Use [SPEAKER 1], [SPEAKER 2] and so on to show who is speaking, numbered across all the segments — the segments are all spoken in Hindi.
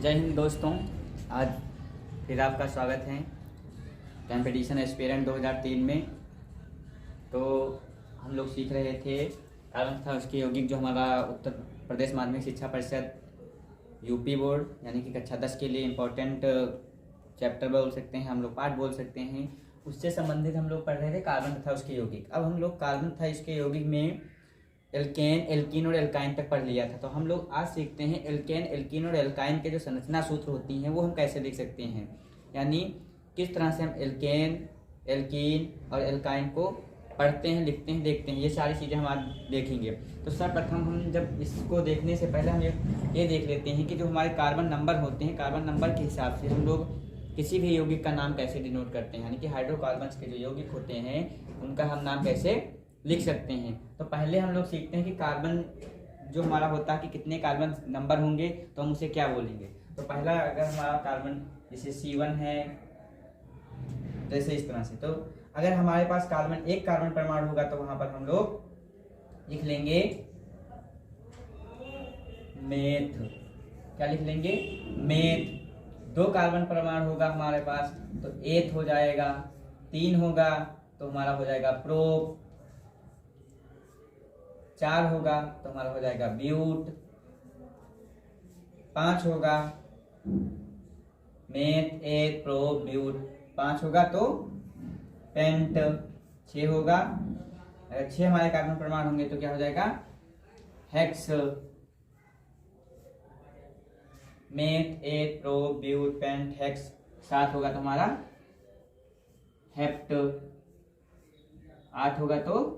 [SPEAKER 1] जय हिंद दोस्तों। आज फिर आपका स्वागत है कंपटीशन एस्पिरेंट 2003 में। तो हम लोग सीख रहे थे कारण था उसके यौगिक, जो हमारा उत्तर प्रदेश माध्यमिक शिक्षा परिषद यूपी बोर्ड यानी कि कक्षा 10 के लिए इम्पोर्टेंट चैप्टर बोल सकते हैं, हम लोग पार्ट बोल सकते हैं। उससे संबंधित हम लोग पढ़ रहे थे कार्बन तथा उसके यौगिक। अब हम लोग कार्बन तथा इसके यौगिक में एल्केन, एल्कीन और एल्काइन तक पढ़ लिया था। तो हम लोग आज सीखते हैं एल्केन, एल्कीन और एल्काइन के जो संरचना सूत्र होती हैं वो हम कैसे लिख सकते हैं, यानी किस तरह से हम एल्केन, एल्कीन और एल्काइन को पढ़ते हैं, लिखते हैं, देखते हैं। ये सारी चीज़ें हम आज देखेंगे। तो सर्वप्रथम हम जब इसको देखने से पहले हम ये देख लेते हैं कि जो हमारे कार्बन नंबर होते हैं, कार्बन नंबर के हिसाब से हम लोग किसी भी यौगिक का नाम कैसे डिनोट करते हैं, यानी कि हाइड्रोकार्बन्स के जो यौगिक होते हैं उनका हम नाम कैसे लिख सकते हैं। तो पहले हम लोग सीखते हैं कि कार्बन जो हमारा होता है कि कितने कार्बन नंबर होंगे तो हम उसे क्या बोलेंगे। तो पहला अगर हमारा कार्बन जैसे C1 है, जैसे इस तरह से, तो अगर हमारे पास कार्बन एक कार्बन परमाणु होगा तो वहां पर हम लोग लिख लेंगे मेथ। क्या लिख लेंगे? मेथ। दो कार्बन परमाणु होगा हमारे पास तो एथ हो जाएगा। 3 होगा तो हमारा हो जाएगा प्रोप। 4 होगा तो हमारा हो जाएगा ब्यूट। 5 होगा मेथ, एथ, प्रोप, ब्यूट। 5 होगा तो पेंट। 6 होगा, अगर 6 हमारे कार्बन परमाणु होंगे तो क्या हो जाएगा? हेक्स। मेथ, एथ, प्रोप, ब्यूट, पेंट, हेक्स। 7 होगा तो हमारा हेप्ट। 8 होगा तो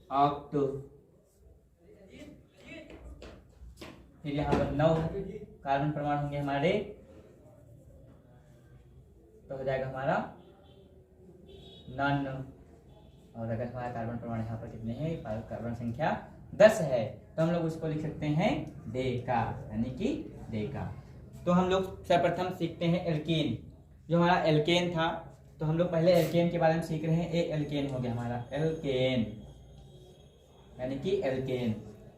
[SPEAKER 1] ऑक्ट। फिर यहाँ पर 9 कार्बन परमाणु होंगे हमारे तो हो जाएगा हमारा नन। और अगर हमारा कार्बन परमाणु यहाँ पर कितने हैं, कार्बन संख्या 10 है तो हम लोग उसको लिख सकते हैं डेका, यानी कि डेका। तो हम लोग सर्वप्रथम सीखते हैं एल्कीन। जो हमारा एल्केन था तो हम लोग पहले एल्केन के बारे में सीख रहे हैं। एक एल्केन हो गया हमारा एल्केन, यानी कि एल्केन।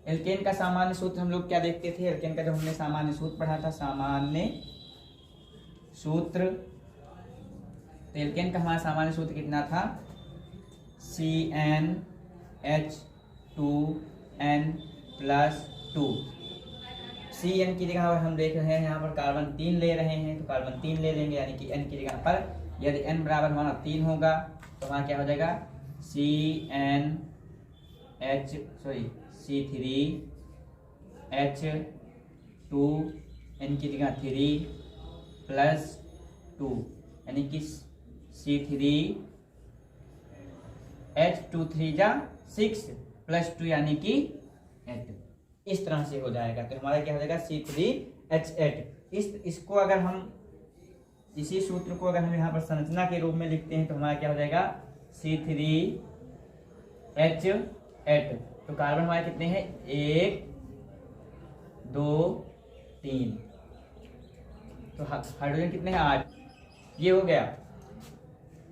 [SPEAKER 1] एल्केन का सामान्य सूत्र हम लोग क्या देखते थे? एल्केन का जब हमने सामान्य सूत्र पढ़ा था, सामान्य सूत्र, तो एल्केन का हमारा सामान्य सूत्र कितना था? CnH2n+2। Cn की जगह हम देख रहे हैं यहाँ पर कार्बन 3 ले रहे हैं तो कार्बन 3 ले लेंगे, यानी कि n की जगह पर यदि n बराबर हमारा 3 होगा तो वहाँ क्या हो जाएगा? C3H2, n की जगह 3+2, यानी कि C3H23+2 यानी कि 8। इस तरह से हो जाएगा। तो हमारा क्या हो जाएगा? C3H8। इसको अगर हम इसी सूत्र को अगर हम यहाँ पर संरचना के रूप में लिखते हैं तो हमारा क्या हो जाएगा? C3H8। तो कार्बन हमारे कितने हैं? 1 2 3। तो हाइड्रोजन कितने हैं? 8। ये हो गया।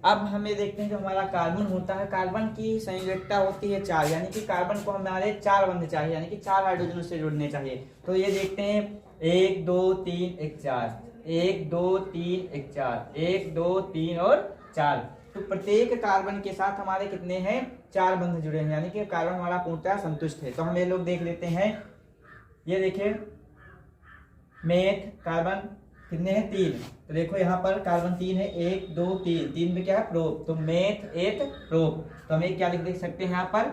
[SPEAKER 1] अब हमें देखते हैं जो हमारा कार्बन होता है, कार्बन की संयोजकता होती है 4, यानी कि कार्बन को हमारे 4 बंध चाहिए, यानी कि 4 हाइड्रोजन उससे जुड़ने चाहिए। तो ये देखते हैं 1 2 3 1 4, 1 2 3 1 4, 1 2 3 और 4। तो प्रत्येक कार्बन के साथ हमारे कितने हैं? 4 बंध जुड़े हैं, यानी कि कार्बन हमारा पूर्णतः संतुष्ट है। तो हम ये लोग देख लेते हैं। ये देखिए मेथ कार्बन कितने हैं? 3। तो देखो यहाँ पर कार्बन 3 है, 1 2 3, 3 में क्या है? प्रोप। तो मेथ, एथ, प्रोप। तो हम एक क्या लिख सकते हैं यहाँ पर?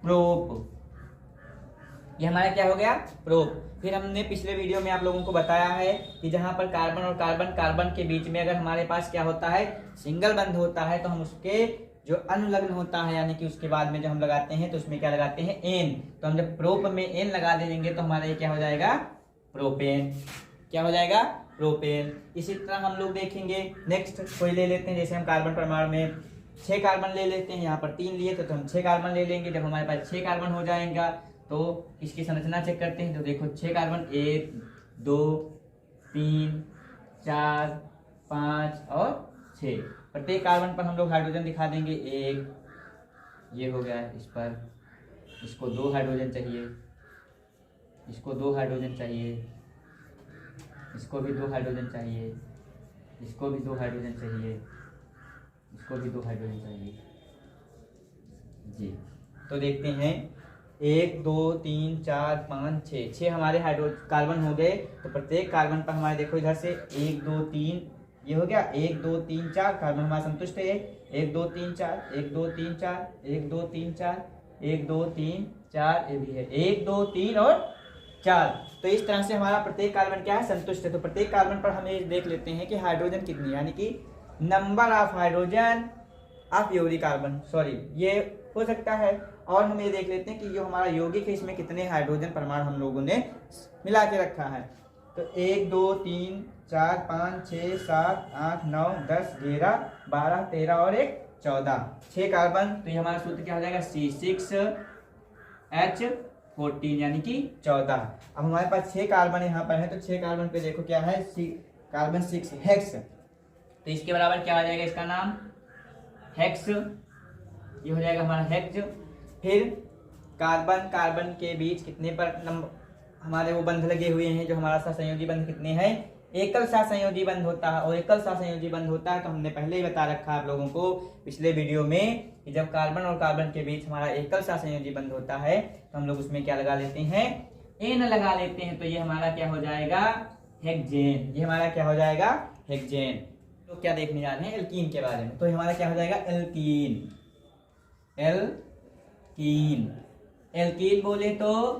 [SPEAKER 1] प्रोप। ये हमारा क्या हो गया? प्रोप। फिर हमने पिछले वीडियो में आप लोगों को बताया है कि जहां पर कार्बन और कार्बन के बीच में अगर हमारे पास क्या होता है? सिंगल बंध होता है तो हम उसके जो अनुलग्न होता है, यानी कि उसके बाद में जो हम लगाते हैं तो उसमें क्या लगाते हैं? एन। तो हम जब प्रोप में एन लगा देंगे तो हमारा ये क्या हो जाएगा? प्रोपेन। क्या हो जाएगा? प्रोपेन। इसी तरह हम लोग देखेंगे। नेक्स्ट कोई ले लेते हैं, जैसे हम कार्बन परमाणु में 6 कार्बन ले लेते हैं। यहाँ पर 3 लिए तो हम 6 कार्बन ले लेंगे। जब हमारे पास 6 कार्बन हो जाएगा तो इसकी संरचना चेक करते हैं। तो देखो 6 कार्बन 1 2 3 4 5 और 6। प्रत्येक कार्बन पर हम लोग हाइड्रोजन दिखा देंगे। 1 ये हो गया, इस पर इसको 2 हाइड्रोजन चाहिए। इसको 2 हाइड्रोजन चाहिए, इसको भी 2 हाइड्रोजन चाहिए, इसको भी 2 हाइड्रोजन चाहिए, इसको भी 2 हाइड्रोजन चाहिए जी। तो देखते हैं 1 2 3 4 5 6, 6 हमारे कार्बन हो गए। तो प्रत्येक कार्बन पर हमारे देखो इधर से 1 2 3 ये हो गया, 1 2 3 4 कार्बन हमारा संतुष्ट है। 1 2 3 4 1 2 3 4 1 2 3 4 1 2 3 4 ये भी है 1 2 3 और 4। तो इस तरह से हमारा प्रत्येक कार्बन क्या है, संतुष्ट है। तो प्रत्येक कार्बन पर हम ये देख लेते हैं कि हाइड्रोजन कितनी, यानी कि नंबर ऑफ हाइड्रोजन ऑफ यौगिक कार्बन, सॉरी ये हो सकता है। और हम ये देख लेते हैं कि जो हमारा यौगिक है इसमें कितने हाइड्रोजन परमाणु हम लोगों ने मिला के रखा है। तो 1 2 3 4 5 6 7 8 9 10 11 12 13 और 1 14, 6 कार्बन। तो ये हमारा सूत्र क्या हो जाएगा, C6H14 यानी कि 14। अब हमारे पास 6 कार्बन यहाँ पर है, तो 6 कार्बन पे देखो क्या है, कार्बन 6 हेक्स। तो इसके बराबर क्या आ जाएगा, इसका नाम हेक्स, ये हो जाएगा हमारा हेक्स। फिर कार्बन कार्बन के बीच कितने पर नंबर हमारे वो बंध लगे हुए हैं, जो हमारा सहसंयोजी बंध कितने हैं, एकल सहसंयोजी बंध होता है। और एकल सहसंयोजी बंध होता है तो हमने पहले ही बता रखा है आप लोगों को पिछले वीडियो में कि जब कार्बन और कार्बन के बीच हमारा एकल सहसंयोजी बंध होता है तो हम लोग उसमें क्या लगा लेते हैं, एन लगा लेते हैं। तो ये हमारा क्या हो जाएगा, हेक्सेन। ये हमारा क्या हो जाएगा, हेक्सेन। तो क्या देखने जा रहे हैं, एल्कीन के बारे में। तो हमारा क्या हो जाएगा, एल्कीन। एल्कीन, एल्कीन बोले तो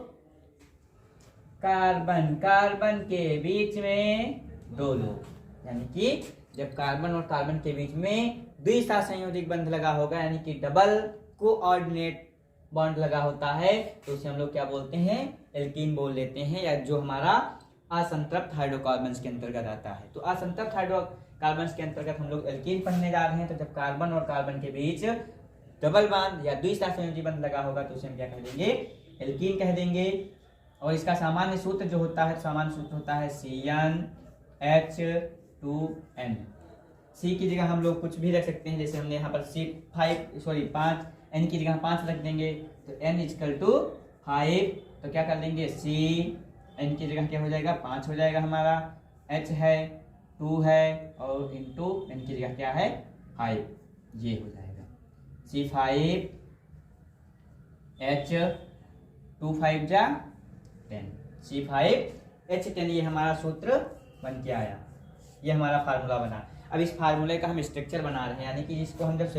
[SPEAKER 1] कार्बन कार्बन के बीच में 2 लोग, यानी कि जब कार्बन और कार्बन के बीच में द्विसहसंयोजक बंध लगा होगा, यानी कि डबल कोऑर्डिनेट बॉन्ड लगा होता है, तो उसे हम लोग क्या बोलते हैं, एल्कीन बोल लेते हैं, या जो हमारा असंतृप्त हाइड्रोकार्बन्स के अंतर्गत आता है। तो असंतृप्त हाइड्रोकार्बन्स के अंतर्गत हम लोग एल्कीन पढ़ने जा रहे हैं। तो जब कार्बन और कार्बन के बीच डबल बॉन्ड या द्विसहसंयोजी बंध लगा होगा तो उसे हम क्या कह देंगे, एल्कीन कह देंगे। और इसका सामान्य सूत्र जो होता है, सामान्य सूत्र होता है CnH2n। C की जगह हम लोग कुछ भी रख सकते हैं, जैसे हमने यहाँ पर 5 N की जगह 5 रख देंगे, तो N = 5। तो क्या कर देंगे, C N की जगह क्या हो जाएगा, 5 हो जाएगा हमारा, H है 2 है और इंटू N की जगह क्या है 5, ये हो जाएगा C5H2 5 जा 10, C5H10। ये हमारा सूत्र बन के आया, ये हमारा फार्मूला बना। अब इस फार्मूले का हम स्ट्रक्चर बना रहे हैं, यानी कि इसको हम जब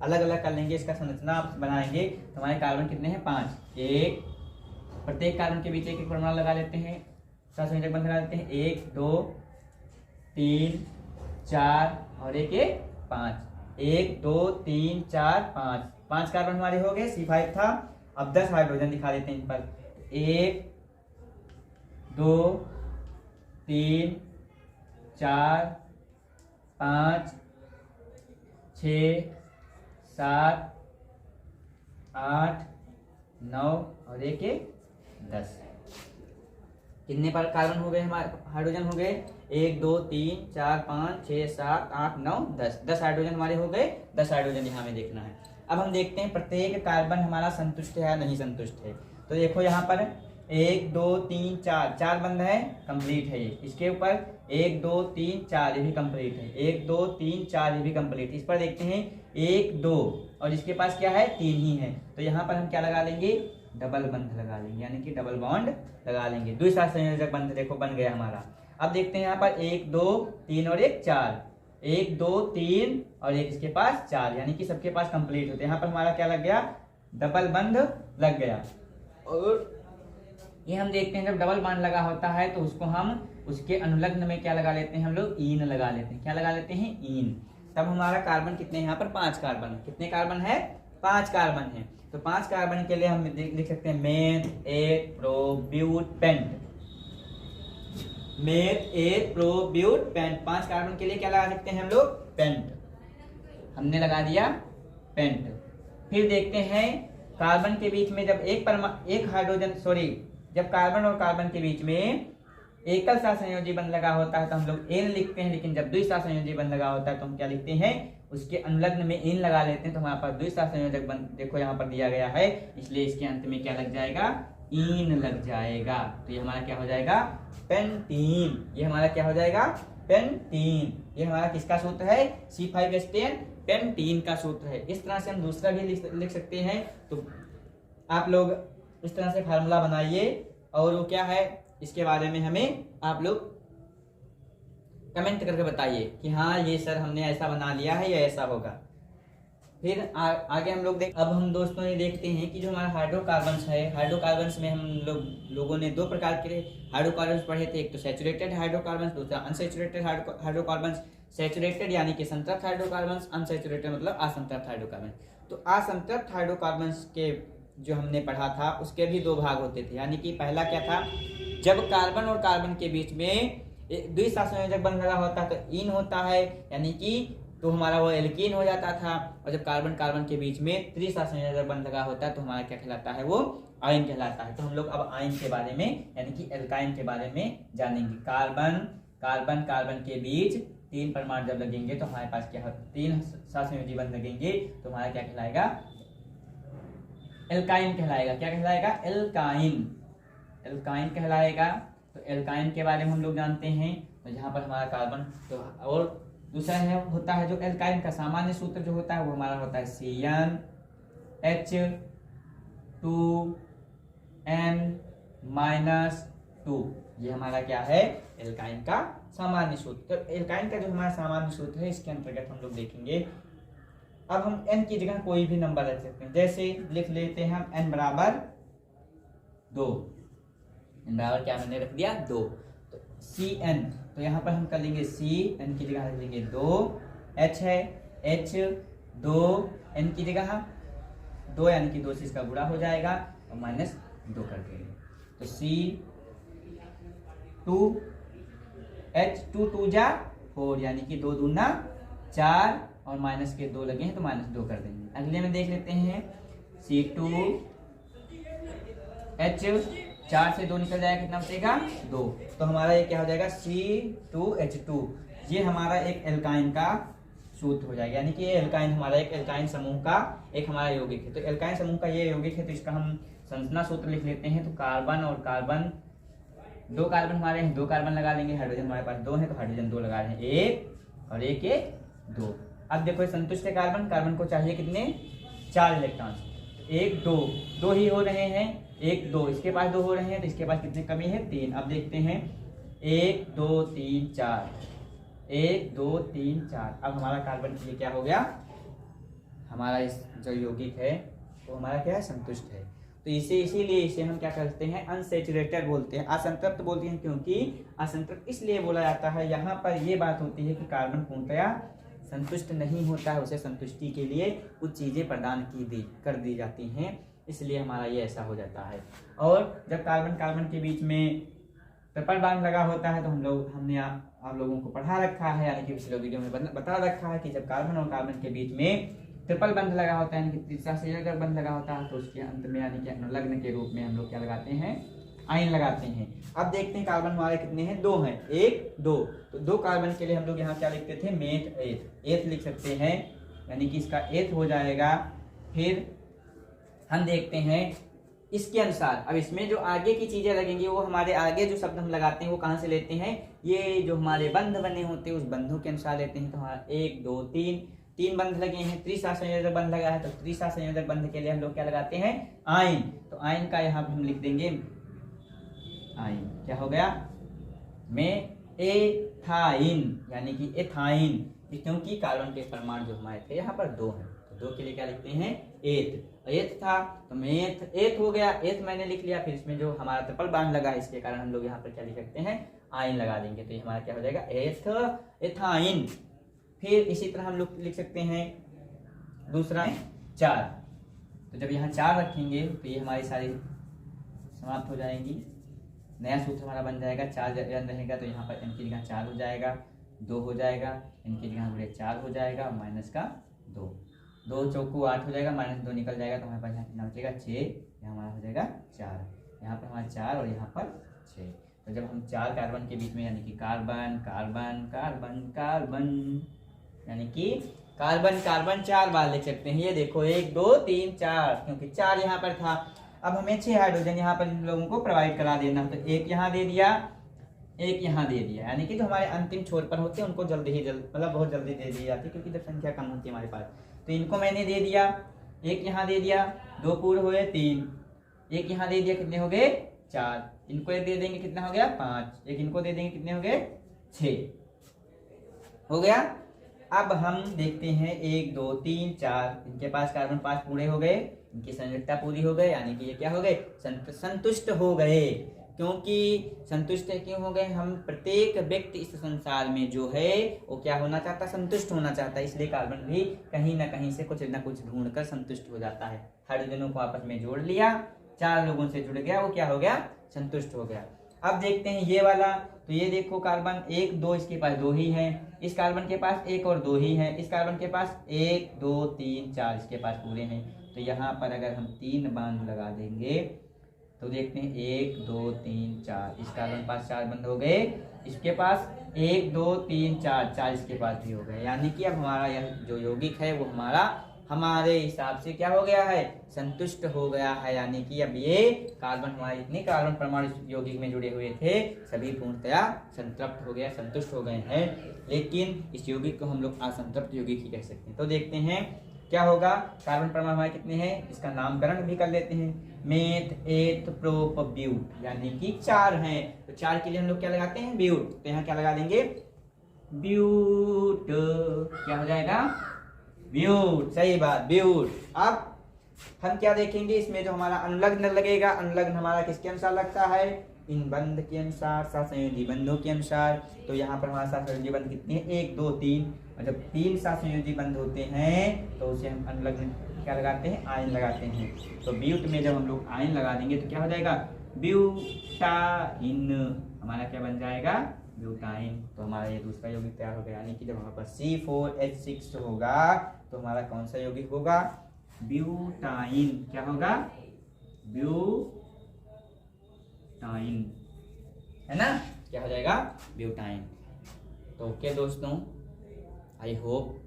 [SPEAKER 1] अलग अलग कर लेंगे, इसका संरचना बनाएंगे, तो हमारे कार्बन कितने हैं, 5। एक प्रत्येक कार्बन के बीच एक एक परमाणु लगा लेते हैं, सहसंयोजक बंध लगा लेते हैं, 1 2 3 4 और 1 1 5, 1 2 3 4 5, 5 कार्बन हमारे हो गए, C5 था। अब 10 हाइड्रोजन दिखा देते हैं इन पर, 1 2 3 4 5 6 7 8 9 और 1 1 10। कितने पर कार्बन हो गए हमारे, हाइड्रोजन हो गए, 1 2 3 4 5 6 7 8 9 10, 10 हाइड्रोजन हमारे हो गए। 10 हाइड्रोजन यहाँ में देखना है। अब हम देखते हैं प्रत्येक कार्बन हमारा संतुष्ट है या नहीं संतुष्ट है। तो देखो यहाँ पर 1 2 3 4, 4 बंध है, कंप्लीट है ये। इसके ऊपर 1 2 3 4 ये भी कंप्लीट है, 1 2 3 4 ये भी कंप्लीट। इस पर देखते हैं 1 2 और इसके पास क्या है, 3 ही है। तो यहाँ पर हम क्या लगा लेंगे, डबल बंध लगा लेंगे, यानी कि डबल बॉन्ड लगा लेंगे। द्विसहसंयोजक बंध देखो बन गया हमारा। अब देखते हैं यहाँ पर 1 2 3 और 1 4, 1 2 3 और 1 इसके पास 4, यानी कि सबके पास कंप्लीट होते हैं। यहाँ पर हमारा क्या लग गया, डबल बंध लग गया। और ये हम देखते हैं जब डबल बॉन्ड लगा होता है तो उसको हम उसके अनुलग्न में क्या लगा लेते हैं, हम लोग ईन लगा लेते हैं। क्या लगा लेते हैं, ईन। तब हमारा कार्बन कितने, यहाँ पर 5 कार्बन। कितने कार्बन है, 5 कार्बन है। तो 5 कार्बन के लिए हम लिख सकते हैं मेथ ए प्रोब्यूट पेंट। मेथ ए प्रोब्यूट पेंट, 5 कार्बन के लिए क्या लगा सकते हैं हम लोग, पेंट। हमने लगा दिया पेंट। फिर देखते हैं कार्बन के बीच में जब एक हाइड्रोजन, सॉरी, जब कार्बन और कार्बन के बीच में एकल सहसंयोजी बंध लगा होता है तो हम लोग एन लिखते हैं, लेकिन जब द्विसहसंयोजी बंध लगा होता है तो हम क्या लिखते हैं, उसके अनुलग्न में इन लगा लेते हैं। तो हमारे पास द्विसहसंयोजक बंध देखो यहाँ पर दिया गया है, इसलिए इसके अंत में क्या लग जाएगा, इन लग जाएगा, तो ये हमारा क्या हो जाएगा, पेंटीन। ये हमारा क्या हो जाएगा, पेंटीन। ये हमारा किसका सूत्र है, C5H10 पेंटीन का सूत्र है। इस तरह से हम दूसरा भी लिख सकते हैं। तो आप लोग इस तरह से फार्मूला बनाइए और वो क्या है इसके बारे में हमें आप लोग कमेंट करके बताइए कि हाँ ये सर हमने ऐसा बना लिया है या ऐसा होगा। फिर आगे हम लोग अब हम दोस्तों ये देखते हैं कि जो हमारा हाइड्रोकार्बन्स है, हाइड्रोकार्बन्स में हम लोगों ने दो प्रकार के हाइड्रोकार्बन्स पढ़े थे। एक तो सैचुरेटेड हाइड्रोकार्बन्स, दूसरा अनसैचुरेटेड हाइड्रोकार्बन्स। सैचुरेटेड यानी कि संतृप्त हाइड्रोकार्बन्स, अनसैचुरेटेड मतलब असंतृप्त हाइड्रोकार्बन। तो असंतृप्त हाइड्रोकार्बन्स के जो हमने पढ़ा था उसके भी दो भाग होते थे। यानी कि पहला क्या था, जब कार्बन और कार्बन के बीच में द्विसंयोजक बंध लगा होता तो इन होता है, यानी कि तो हमारा वो एल्कीन हो जाता था। और जब कार्बन कार्बन के बीच में त्रिसंयोजक बंध लगा होता है तो हमारा क्या कहलाता है, वो आयन कहलाता है। तो हम लोग अब आयन के बारे में यानी कि एल्काइन के बारे में जानेंगे। कार्बन कार्बन कार्बन के बीच 3 परमाणु जब लगेंगे तो हमारे पास क्या होता है, 3 सहसंयोजी बंध लगेंगे तो हमारा क्या कहलाएगा, एल्काइन कहलाएगा। क्या कहलाएगा, एल्काइन, एल्काइन कहलाएगा। तो एल्काइन के बारे में हम लोग जानते हैं। तो यहाँ पर हमारा कार्बन तो और दूसरा है होता है जो एल्काइन का सामान्य सूत्र जो होता है वो हमारा होता है CnH2n-2। ये हमारा क्या है, एल्काइन का सामान्य सूत्र। तो एल्काइन का जो हमारा सामान्य सूत्र है इसके अंतर्गत हम लोग देखेंगे। अब हम n की जगह कोई भी नंबर रख सकते हैं। जैसे लिख लेते हैं हम n बराबर 2, n बराबर क्या मैंने रख दिया 2। तो Cn, तो यहाँ पर हम कर लेंगे C, n की जगह रख लेंगे 2, H है H 2, n की जगह 2 यानी कि 2 से इसका गुणा हो जाएगा और -2 कर देंगे। तो C2 H2 2 जा 4 यानी कि 2 दूना 4 और माइनस के 2 लगे हैं तो -2 कर देंगे। अगले में देख लेते हैं C2 H 4 से 2 निकल जाएगा, कितना बचेगा 2। तो हमारा ये क्या हो जाएगा, C2H2। ये हमारा एक एल्काइन का सूत्र हो जाएगा। यानी कि ये एल्काइन हमारा एक एल्काइन समूह का एक हमारा यौगिक है। तो एल्काइन समूह का ये यौगिक है तो इसका हम संरचना सूत्र लिख लेते हैं। तो कार्बन और कार्बन, 2 कार्बन हमारे हैं, 2 कार्बन लगा लेंगे। हाइड्रोजन हमारे पास 2 है तो हाइड्रोजन 2 लगा रहे हैं, 1 और 1 1 2। अब देखो संतुष्ट है कार्बन, कार्बन को चाहिए कितने 4 इलेक्ट्रॉन। 1 2 2 ही हो रहे हैं, 1 2 इसके पास 2 हो रहे हैं तो इसके पास कितनी कमी है 3। अब देखते हैं 1 2 3 4, 1 2 3 4। अब हमारा कार्बन के लिए क्या हो गया, हमारा इस जो यौगिक है वो हमारा क्या है, संतुष्ट है। तो इसीलिए इसे हम क्या करते हैं, अनसैचुरेटेड बोलते हैं, असंतृप्त बोलते हैं। क्योंकि असंतृप्त इसलिए बोला जाता है, यहाँ पर ये बात होती है कि कार्बन पूर्णतया संतुष्ट नहीं होता है, उसे संतुष्टि के लिए कुछ चीजें प्रदान कर दी जाती हैं, इसलिए हमारा ये ऐसा हो जाता है। और जब कार्बन कार्बन के बीच में ट्रिपल बॉन्ड लगा होता है तो हमने आप लोगों को पढ़ा रखा है, यानी कि पिछले वीडियो में बता रखा है कि जब कार्बन और कार्बन के बीच में ट्रिपल बंध लगा होता है, यानी कि तीसरा संयोजक बंध लगा होता है, तो उसके अंत में यानी कि अनुलग्न के रूप में हम लोग क्या लगाते हैं, आयन लगाते हैं। अब देखते हैं कार्बन हमारे कितने हैं, 2 हैं, 1 2। तो 2 कार्बन के लिए हम लोग यहाँ क्या लिखते थे, मेथ एथ लिख सकते हैं, यानी कि इसका एथ हो जाएगा। फिर हम देखते हैं इसके अनुसार, अब इसमें जो आगे की चीजें लगेंगी वो हमारे आगे जो शब्द हम लगाते हैं वो कहाँ से लेते हैं, ये जो हमारे बंध बने होते हैं उस बंधों के अनुसार लेते हैं। तो हमारा 1 2 3 बंध लगे हैं, त्रिसंयोजक बंध लगा है, तो त्रिसंयोजक बंध के लिए हम लोग क्या लगाते हैं, आयन। तो आयन का यहाँ हम लिख देंगे, आयन क्या हो गया, मेथाइन, यानी कि एथाइन, क्योंकि कार्बन के परमाणु जो हमारे थे यहाँ पर 2 हैं, तो 2 के लिए क्या लिखते हैं, एथ। एथ था तो मेथ, एथ हो गया, एथ मैंने लिख लिया। फिर इसमें जो हमारा ट्रिपल बॉन्ड लगा है इसके कारण हम लोग यहाँ पर क्या लिख सकते हैं, आयन लगा देंगे, तो ये हमारा क्या हो जाएगा, एथ एथाइन। फिर इसी तरह हम लोग लिख सकते हैं दूसरा 4। तो जब यहाँ 4 रखेंगे तो ये हमारी सारी समाप्त हो जाएंगी, नया सूत्र हमारा बन जाएगा। 4 रहेगा तो यहाँ पर n की जगह 4 हो जाएगा, 2 हो जाएगा, n की जगह 4 हो जाएगा, माइनस का 2, 2 चौको 8 हो जाएगा, -2 निकल जाएगा, तो हमारे पास यहाँ कितना बचेगा 6, यहाँ हमारा हो जाएगा 4, यहाँ पर हमारा 4 और यहाँ पर 6। तो जब हम 4 कार्बन के बीच में यानी कि कार्बन कार्बन कार्बन कार्बन, यानी कि कार्बन कार्बन 4 बार लिख सकते हैं। ये देखो 1 2 3 4, क्योंकि 4 यहाँ पर था। अब हमें 6 हाइड्रोजन यहाँ पर इन लोगों को प्रोवाइड करा देना। तो एक यहाँ दे दिया, एक यहाँ दे दिया, यानी कि जो हमारे अंतिम छोर पर होते हैं उनको मतलब बहुत जल्दी दे दी जाती है, क्योंकि जब संख्या कम होती है हमारे पास। तो इनको मैंने दे दिया, एक यहाँ दे दिया, 2 पूरे हुए 3, एक यहाँ दे दिया, कितने हो गए 4, इनको एक दे देंगे, कितना हो गया 5, एक इनको दे देंगे, कितने हो गए 6 हो गया। अब हम देखते हैं 1 2 3 4, इनके पास कार्बन 5 पूरे हो गए, इनकी संयोजकता पूरी हो गई, यानी कि ये क्या हो गए संतुष्ट हो गए। क्योंकि संतुष्ट क्यों हो गए, हम प्रत्येक व्यक्ति इस संसार में जो है वो क्या होना चाहता, संतुष्ट होना चाहता है, इसलिए कार्बन भी कहीं ना कहीं से कुछ ना कुछ ढूंढकर संतुष्ट हो जाता है। हाइड्रोजनों को आपस में जोड़ लिया, 4 लोगों से जुड़ गया, वो क्या हो गया संतुष्ट हो गया। अब देखते हैं ये वाला, तो ये देखो कार्बन 1 2 इसके पास 2 ही है, इस कार्बन के पास 1 और 2 ही है, इस कार्बन के पास 1 2 3 4 इसके पास पूरे हैं। तो यहाँ पर अगर हम 3 बांध लगा देंगे तो देखते हैं 1 2 3 4, इस कार्बन पास 4 बंद हो गए, इसके पास 1 2 3 4 4 इसके पास भी हो गए, यानी कि अब हमारा यह जो यौगिक है वो हमारे हिसाब से क्या हो गया है संतुष्ट हो गया है। यानी कि अब ये कार्बन हमारे जितने कार्बन परमाणु यौगिक में जुड़े हुए थे सभी पूर्णतया संतृप्त हो गया, संतुष्ट हो गए हैं। लेकिन इस यौगिक को हम लोग असंतृप्त यौगिक ही कह सकते हैं। तो देखते हैं क्या होगा, कार्बन परमाणु हमारे कितने हैं, इसका नामकरण भी कर लेते हैं। मेथ एथ प्रोप ब्यूट, यानी कि 4 हैं, तो 4 के लिए हम लोग क्या लगाते हैं ब्यूट, तो यहाँ क्या लगा देंगे ब्यूट, क्या हो जाएगा ब्यूट, सही बात ब्यूट। अब हम क्या देखेंगे, इसमें जो हमारा अनुलग्न लगेगा, अनुलग्न हमारा किसके अनुसार लगता है, इन बंध के अनुसार, सहसंयोजी बंधों के अनुसार। तो यहाँ पर हमारा सहसंयोजी बंध कितने हैं 1 2 3, और जब 3 सहसंयोजी बंध होते हैं तो उसे हम अनुलग्न क्या लगाते हैं आयन लगाते हैं। तो ब्यूट में जब हम लोग आयन लगा देंगे तो क्या हो जाएगा ब्यूटाइन, हमारा क्या बन जाएगा ब्यूटाइन। तो हमारा ये दूसरा यौगिक तैयार हो गया, यानी कि जब हमारे पास C4H6 होगा तो हमारा कौन सा यौगिक होगा ब्यूटाइन, क्या होगा ब्यूटाइन, है ना, क्या हो जाएगा ब्यूटाइन। तो ओके दोस्तों, I hope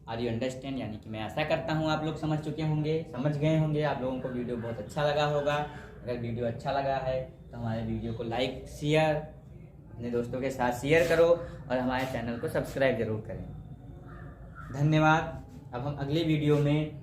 [SPEAKER 1] are you understand, यानी कि मैं आशा करता हूँ आप लोग समझ चुके होंगे, समझ गए होंगे, आप लोगों को वीडियो बहुत अच्छा लगा होगा। अगर वीडियो अच्छा लगा है तो हमारे वीडियो को लाइक शेयर अपने दोस्तों के साथ शेयर करो और हमारे चैनल को सब्सक्राइब जरूर करें। धन्यवाद। अब हम अगले वीडियो में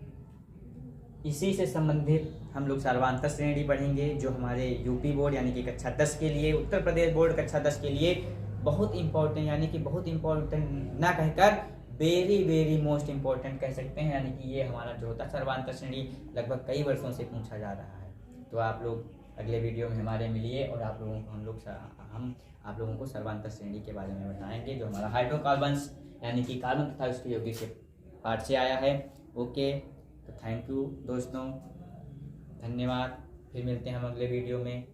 [SPEAKER 1] इसी से संबंधित हम लोग सर्वांतर श्रेणी पढ़ेंगे, जो हमारे यूपी बोर्ड यानी कि कक्षा 10 के लिए, उत्तर प्रदेश बोर्ड कक्षा 10 के लिए बहुत इंपॉर्टेंट, यानी कि बहुत इंपॉर्टेंट ना कहकर वेरी वेरी मोस्ट इंपॉर्टेंट कह सकते हैं। यानी कि ये हमारा जो होता है सर्वांतर श्रेणी लगभग कई वर्षों से पूछा जा रहा है। तो आप लोग अगले वीडियो में हमारे मिलिए और आप लोगों को हम आप लोगों को सर्वांतर श्रेणी के बारे में बताएंगे, जो हमारा हाइड्रोकार्बन्स यानी कि कार्बन तथा उसके यौगिक के पार्ट से आया है। ओके, तो थैंक यू दोस्तों, धन्यवाद। फिर मिलते हैं हम अगले वीडियो में।